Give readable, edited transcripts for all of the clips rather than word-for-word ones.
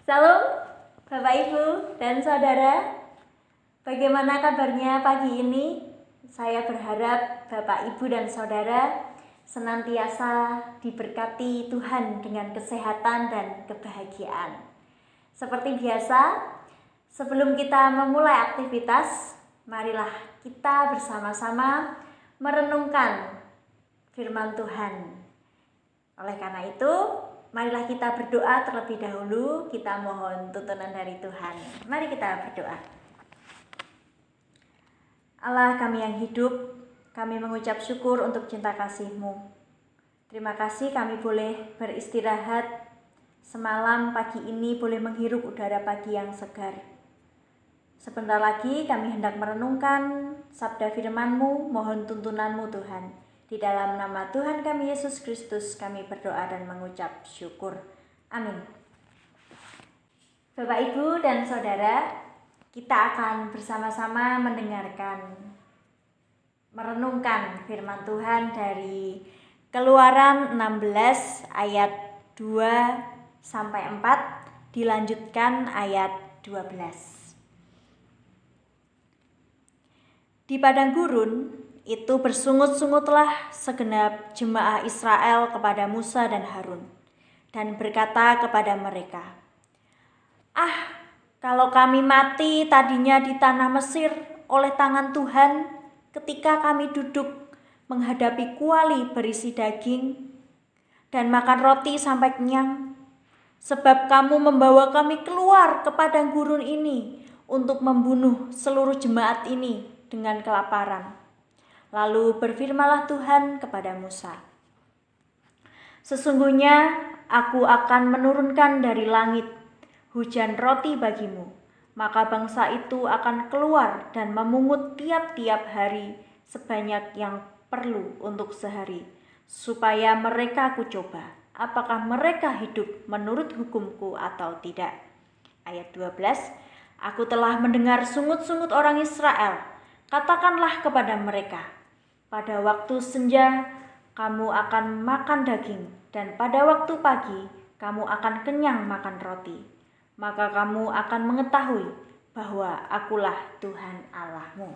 Salam Bapak Ibu dan Saudara. Bagaimana kabarnya pagi ini? Saya berharap Bapak Ibu dan Saudara senantiasa diberkati Tuhan dengan kesehatan dan kebahagiaan. Seperti biasa, sebelum kita memulai aktivitas, marilah kita bersama-sama merenungkan firman Tuhan. Oleh karena itu, marilah kita berdoa terlebih dahulu, kita mohon tuntunan dari Tuhan. Mari kita berdoa. Allah kami yang hidup, kami mengucap syukur untuk cinta kasih-Mu. Terima kasih kami boleh beristirahat semalam, pagi ini boleh menghirup udara pagi yang segar. Sebentar lagi kami hendak merenungkan sabda firman-Mu, mohon tuntunan-Mu Tuhan. Di dalam nama Tuhan kami Yesus Kristus kami berdoa dan mengucap syukur. Amin. Bapak, Ibu, dan Saudara, kita akan bersama-sama merenungkan firman Tuhan dari Keluaran 16 ayat 2-4, dilanjutkan ayat 12. Di padang gurun itu bersungut-sungutlah segenap jemaah Israel kepada Musa dan Harun, dan berkata kepada mereka, kalau kami mati tadinya di tanah Mesir oleh tangan Tuhan, ketika kami duduk menghadapi kuali berisi daging dan makan roti sampai kenyang, sebab kamu membawa kami keluar ke padang gurun ini untuk membunuh seluruh jemaat ini dengan kelaparan. Lalu berfirmanlah Tuhan kepada Musa, sesungguhnya aku akan menurunkan dari langit hujan roti bagimu, maka bangsa itu akan keluar dan memungut tiap-tiap hari sebanyak yang perlu untuk sehari, supaya mereka kucoba apakah mereka hidup menurut hukumku atau tidak. Ayat 12, aku telah mendengar sungut-sungut orang Israel, katakanlah kepada mereka, pada waktu senja kamu akan makan daging, dan pada waktu pagi kamu akan kenyang makan roti. Maka kamu akan mengetahui bahwa akulah Tuhan Allahmu.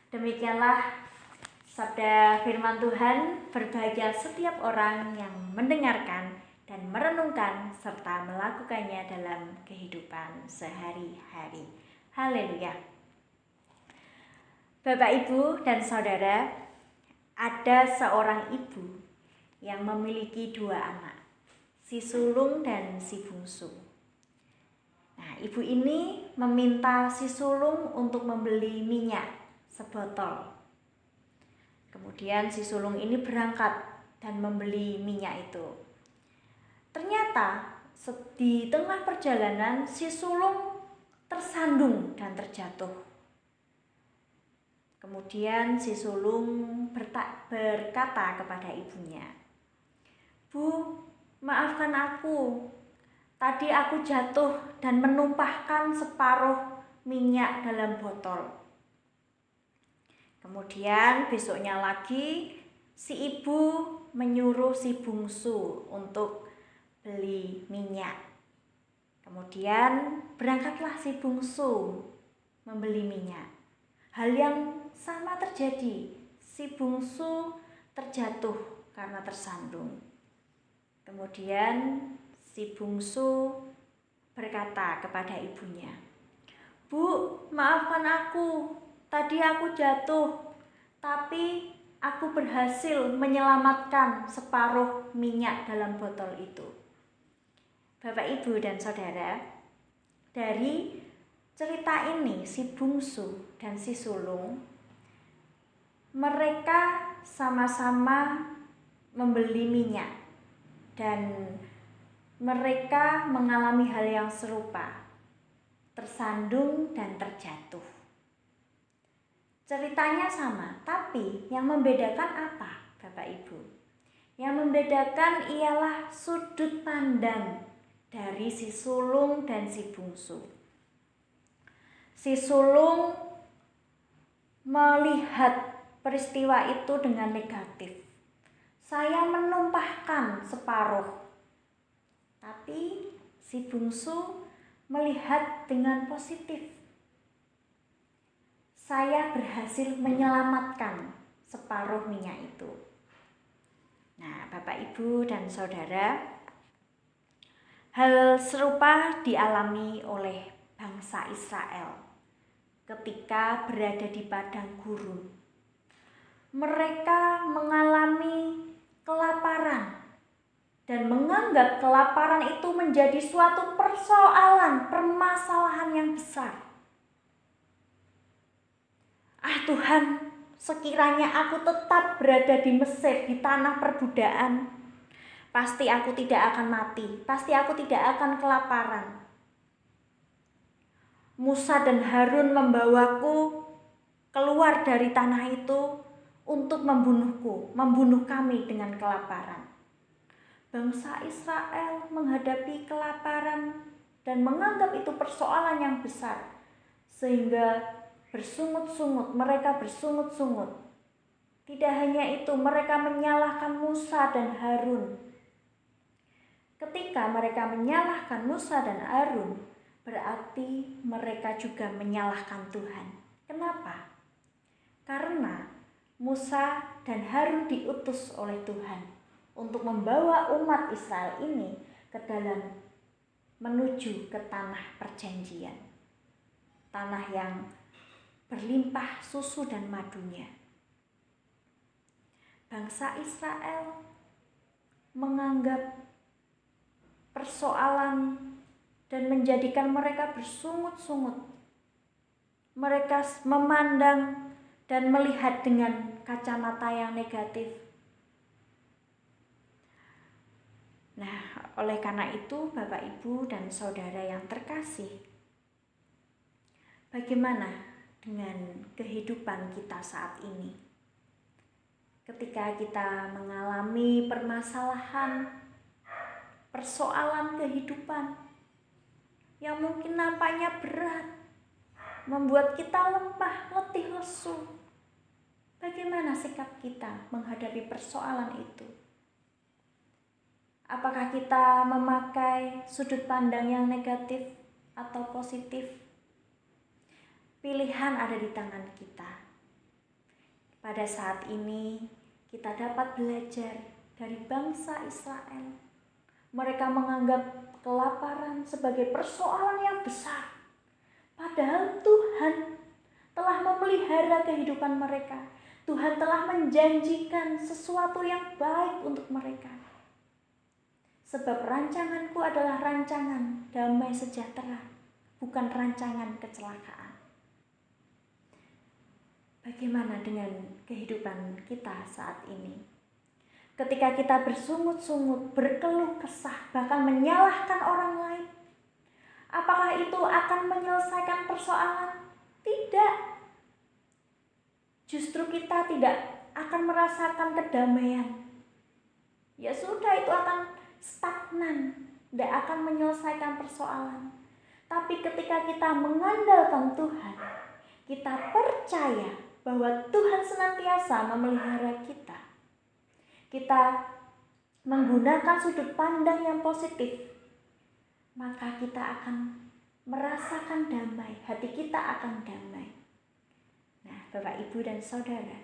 Demikianlah sabda firman Tuhan. Berbahagia setiap orang yang mendengarkan dan merenungkan serta melakukannya dalam kehidupan sehari-hari. Haleluya. Bapak, Ibu, dan Saudara, ada seorang ibu yang memiliki 2 anak, si sulung dan si bungsu. Nah, ibu ini meminta si sulung untuk membeli minyak sebotol. Kemudian si sulung ini berangkat dan membeli minyak itu. Ternyata di tengah perjalanan si sulung tersandung dan terjatuh. Kemudian si sulung berkata kepada ibunya, "Bu, maafkan aku. Tadi aku jatuh dan menumpahkan separuh minyak dalam botol." Kemudian besoknya lagi si ibu menyuruh si bungsu untuk beli minyak. Kemudian berangkatlah si bungsu membeli minyak. Hal yang sama terjadi, si bungsu terjatuh karena tersandung. Kemudian si bungsu berkata kepada ibunya, "Bu, maafkan aku. Tadi aku jatuh, tapi aku berhasil menyelamatkan separuh minyak dalam botol itu." Bapak, Ibu, dan Saudara, dari cerita ini si bungsu dan si sulung, mereka sama-sama membeli minyak dan mereka mengalami hal yang serupa, tersandung dan terjatuh. Ceritanya sama, tapi yang membedakan apa, Bapak, Ibu? Yang membedakan ialah sudut pandang dari si sulung dan si bungsu. Si sulung melihat peristiwa itu dengan negatif. Saya menumpahkan separuh, tapi Si bungsu melihat dengan positif. Saya berhasil menyelamatkan separuh minyak itu. Nah, Bapak, Ibu, dan Saudara, hal serupa dialami oleh bangsa Israel ketika berada di padang gurun. Mereka mengalami kelaparan dan menganggap kelaparan itu menjadi suatu persoalan, permasalahan yang besar. Tuhan, sekiranya aku tetap berada di Mesir, di tanah perbudakan, pasti aku tidak akan mati, pasti aku tidak akan kelaparan. Musa dan Harun membawaku keluar dari tanah itu untuk membunuhku, membunuh kami dengan kelaparan. Bangsa Israel menghadapi kelaparan dan menganggap itu persoalan yang besar, sehingga mereka bersungut-sungut. Tidak hanya itu, mereka menyalahkan Musa dan Harun. Ketika mereka menyalahkan Musa dan Harun, berarti mereka juga menyalahkan Tuhan. Kenapa? Karena Musa dan Harun diutus oleh Tuhan untuk membawa umat Israel ini ke dalam menuju ke tanah perjanjian. Tanah yang berlimpah susu dan madunya. Bangsa Israel menganggap persoalan dan menjadikan mereka bersungut-sungut. Mereka memandang dan melihat dengan kacamata yang negatif. Nah, oleh karena itu, Bapak, Ibu, dan Saudara yang terkasih, bagaimana dengan kehidupan kita saat ini? Ketika kita mengalami permasalahan, persoalan kehidupan yang mungkin nampaknya berat, membuat kita lemah, letih, lesu, bagaimana sikap kita menghadapi persoalan itu? Apakah kita memakai sudut pandang yang negatif atau positif? Pilihan ada di tangan kita. Pada saat ini, kita dapat belajar dari bangsa Israel. Mereka menganggap kelaparan sebagai persoalan yang besar. Padahal Tuhan telah memelihara kehidupan mereka. Tuhan telah menjanjikan sesuatu yang baik untuk mereka. Sebab rancanganku adalah rancangan damai sejahtera, bukan rancangan kecelakaan. Bagaimana dengan kehidupan kita saat ini? Ketika kita bersungut-sungut, berkeluh kesah, bahkan menyalahkan orang lain, apakah itu akan menyelesaikan persoalan? Tidak. Justru kita tidak akan merasakan kedamaian. Ya sudah, itu akan stagnan, tidak akan menyelesaikan persoalan. Tapi ketika kita mengandalkan Tuhan, kita percaya bahwa Tuhan senantiasa memelihara kita. Kita menggunakan sudut pandang yang positif, maka kita akan merasakan damai, hati kita akan damai. Nah, Bapak, Ibu, dan Saudara,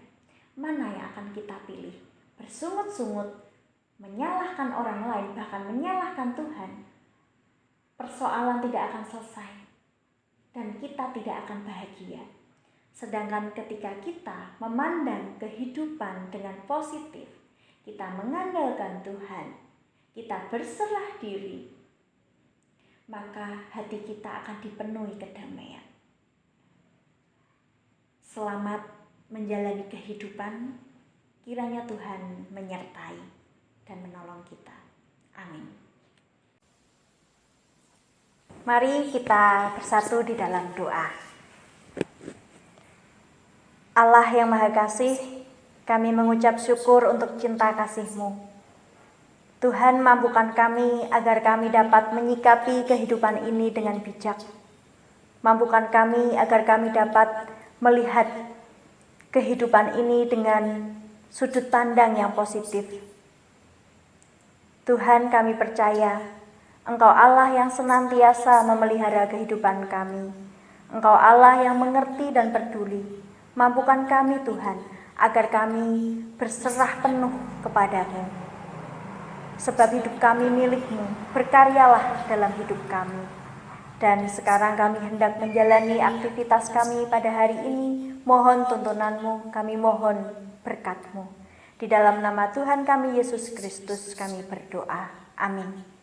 mana yang akan kita pilih? Bersungut-sungut, menyalahkan orang lain, bahkan menyalahkan Tuhan, persoalan tidak akan selesai dan kita tidak akan bahagia. Sedangkan ketika kita memandang kehidupan dengan positif, kita mengandalkan Tuhan, kita berserah diri, maka hati kita akan dipenuhi kedamaian. Selamat menjalani kehidupan, kiranya Tuhan menyertai dan menolong kita. Amin. Mari kita bersatu di dalam doa. Allah yang Maha Kasih, kami mengucap syukur untuk cinta kasih-Mu. Tuhan, mampukan kami agar kami dapat menyikapi kehidupan ini dengan bijak. Mampukan kami agar kami dapat melihat kehidupan ini dengan sudut pandang yang positif. Tuhan, kami percaya Engkau Allah yang senantiasa memelihara kehidupan kami. Engkau Allah yang mengerti dan peduli. Mampukan kami Tuhan, agar kami berserah penuh kepadamu. Sebab hidup kami milik-Mu, berkaryalah dalam hidup kami. Dan sekarang kami hendak menjalani aktivitas kami pada hari ini. Mohon tuntunan-Mu, kami mohon berkat-Mu. Di dalam nama Tuhan kami Yesus Kristus kami berdoa. Amin.